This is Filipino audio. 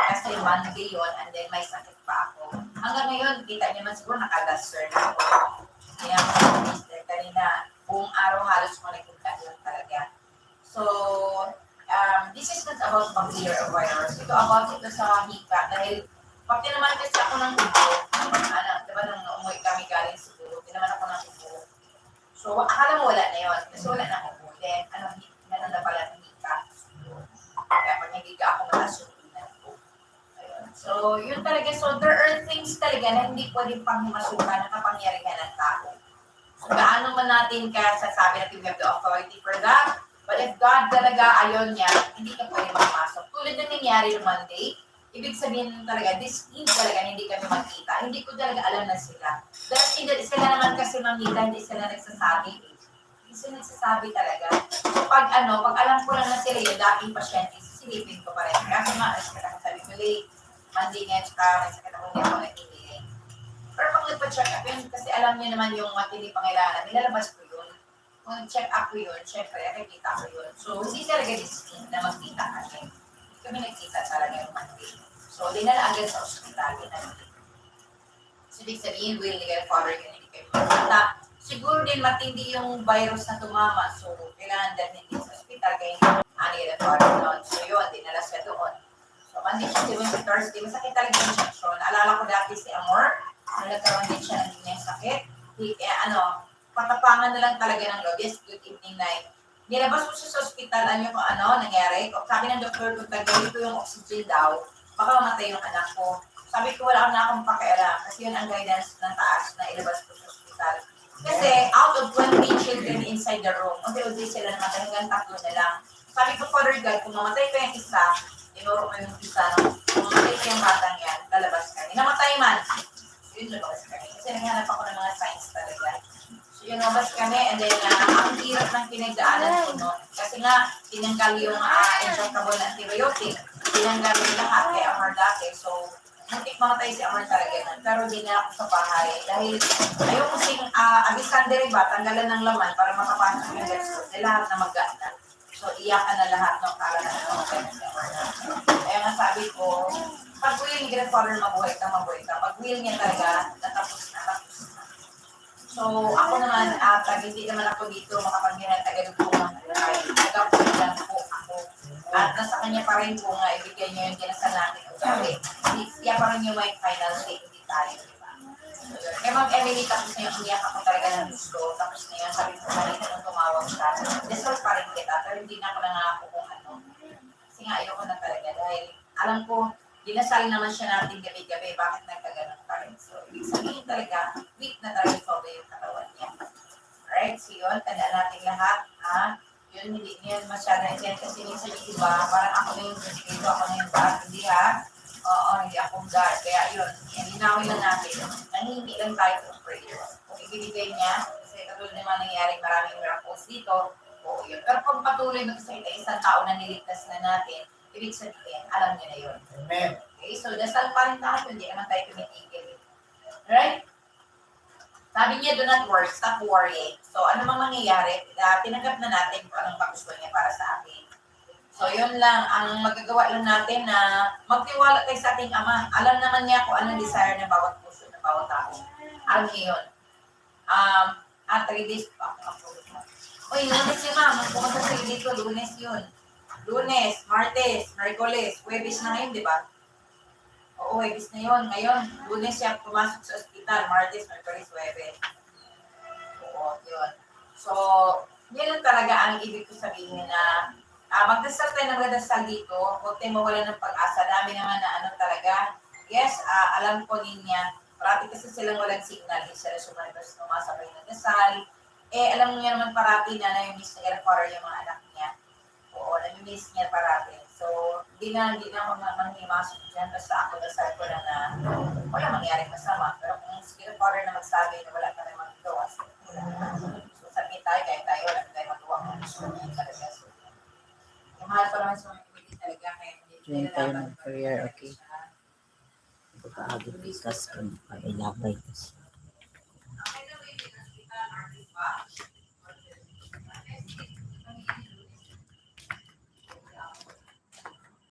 kasi Monday yun, and then may sakit pa ako. Hanggang ngayon, kita niyo man siguro naka-duster na ako. Kaya kanina, buong araw halos mo nagpunta lang talaga. So, this is not about bacteria or virus. Ito about ito sa hika. Dahil, pag tinaman kasi ako ng ubo, diba nung umuwi kami galing siguro, tinaman ako ng ubo. So, akala mo wala na yun. Kasi wala na ako. Then, ganun na pala ng hika. Kaya pag naghiga ako, malasunan ko. So, yun talaga. So, there are things talaga na hindi pwedeng panghimasukan na kapangyarihan ng tao. So, gaano man natin sasabi natin we have the authority for that. But if God talaga ayaw niya, hindi ka pwede magpasok. Tulad na nangyari noong Monday, ibig sabihin talaga, this need talaga, hindi kami magkita. Hindi ko talaga alam na sila. Dahil sila naman kasi mamita, hindi sila nagsasabi. Hindi sila nagsasabi talaga. So, pag alam ko lang na sila yung dating pasyente, sisilipin ko pa rin. Kasi sakit ako sabi ko, late, Monday nga, tsaka may sakit ako, hindi ako nag-healing. Pero pag nagpa-check up yun, kasi alam niyo naman yung matindi pangailangan, nilalabas ko yun. Kung check up ko yun, syempre, nakikita ko yun. So, hindi talaga distinct na magkita kami. Hindi kami nagkita talaga yung Monday. So, dinala agad sa ospital. So, ibig sabihin, will nila father yun, hindi kayo magkita. Siguro din matindi yung virus na tumama. So, kailangan din din sa ospital, kaya hindi nila father doon. So, yun, dinala siya doon. So, Monday, Tuesday, Thursday, masakit talaga yung injection. Alala ko dati si Amor, nagkaroon din siya ng ganyan sakit. Patapangan na lang talaga ng loob. Yes, good evening, night. Nilabas ko siya sa ospital, kung nangyari. Sabi ng doktor, kung tagal ito yung oxygen daw, baka mamatay yung anak ko. Sabi ko, wala na akong pakialam kasi yun ang guidance ng taas na ilabas ko sa ospital. Kasi out of 20 children inside the room, unti-unti sila namatay, hanggang 3 na lang. Sabi ko, Father God, kung mamatay pa yung isa, tinuro ko yung isa, kung mamatay pa yung batang yan, lalabas kami. Namatay man. Yun, lumabas kami. Kasi naghanap ako ng mga signs talaga. So, yun, lumabas kami, and then, ang hirap ng pinagdaanan ko noon. Kasi nga, tinanggal yung injectable na antibiotic. Tinanggal yung lahat kay Amar dati. So, muntik mamatay si Amar talaga nun. Pero di na ako sa bahay. Dahil, ayoko kasing abisan din ba, tanggalan ng laman para makapasok yung result. Lahat na mag-gana. So, iyakan na lahat ng kala na namatay na si Amar na. Kaya nga sabi ko, pag will ni grandfather mabuhay ka. Pag will niya talaga, natapos na. So, ako naman, hindi naman ako dito makapagyan taga-dutungan. Taga-dutungan lang po ako. At nasa kanya pa rin po nga, ibigay niyo yung kinasal natin. Okay, siya pa rin yung may final say, hindi tayo. Diba? So, kaya Ma'am Emily, tapos na yung umiyak ako talaga ng gusto. Tapos na yun, sabi ko kanina nung tumawag siya. Deserve pa rin kita, pero hindi na ako nangako kung ano. Kasi nga, ayoko na talaga. Dahil alam ko, dinasal naman siya natin gabi-gabi, bakit nagkaganon pa rin? So, ibig sabihin talaga, weak na talaga yung katawan niya. Alright, so yun, tandaan natin lahat, yun, hindi niya masyado na kasi minsan yung iba, parang ako na yung dito, ako na yung God, hindi oo, hindi akong God, kaya yun, linawin lang natin, nangihingi lang tayo ng prayer. Kung ibibigay niya, kasi katulad naman nangyari, maraming miracles dito, oo yun. Pero kung patuloy magkasakita, isang tao na niligtas na natin, ibig sabihin, alam niya na yun. Amen. Okay, so dasal pa rin tayo, hindi naman tayo tumitigil. Right? Sabi niya, do not worry, stop worrying. So, ano mang mangyayari, tinanggap na natin kung anong gusto niya para sa atin. So, yun lang, ang magagawa lang natin na magtiwala tayo sa ating Ama. Alam naman niya kung anong desire ng bawat puso ng bawat tao. Alam niya yun. 3 days pa ako. Uy, Lunes yun, ma'am. Pumunta sa dito, Lunes yun. Lunes, Martes, Merkules, Huwebes na ngayon, di ba? Oo, Huwebes na yun. Ngayon, Lunes siya pumasok sa ospital, Martes, Merkules, Huwebes. Oo, yun. So, yun lang talaga ang ibig ko sabihin na magdasal tayo ng magdasal dito, huwag tayo mawala ng pag-asa. Dami naman na talaga. Yes, alam ko niya, parati kasi silang walang signal, hindi sila sumantos sumasabay ng dasal. Alam niya naman parati na na-miss na grandfather yung mga anak niya. Oo, nami-miss niya parati. So, hindi na ako manghimasok dyan. Basta ako dasal ko na wala mangyaring masama. Pero kung si grandfather na magsabi na wala ka na magagawa, so sabi tayo, kaya tayo, wala tayo magawa kung gusto niya talaga. So, mahal pa naman sa mga ibigay talaga. Join tayo ng prayer, okay? Pagkaagad, kasi kung ilabay kasi.